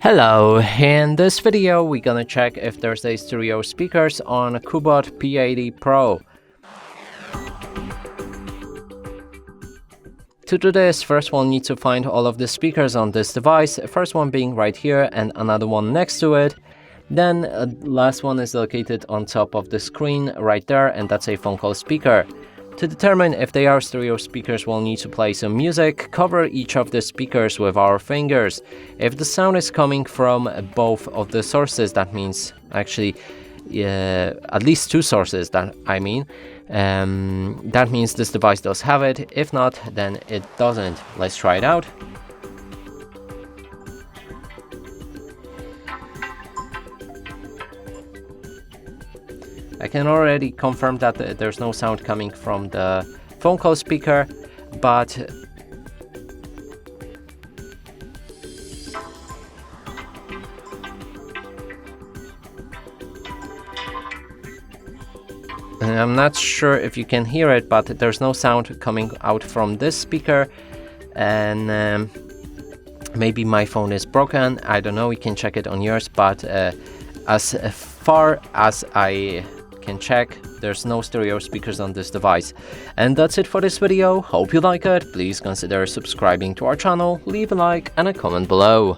Hello, in this video we're gonna check if there's a stereo speakers on CUBOT P80 Pro. To do this, first we'll need to find all of the speakers on this device, first one being right here and another one next to it. Then last one is located on top of the screen right there, and that's a phone call speaker. To determine if they are stereo speakers, we'll need to play some music, cover each of the speakers with our fingers. If the sound is coming from both of the sources, that means actually at least two sources, that means this device does have it. If not, then it doesn't. Let's try it out. I can already confirm that there's no sound coming from the phone call speaker, but I'm not sure if you can hear it, but there's no sound coming out from this speaker, and maybe my phone is broken. I don't know, you can check it on yours, but as far as I can check, there's no stereo speakers on this device. And that's it for this video. Hope you like it. Please consider subscribing to our channel, leave a like and a comment below.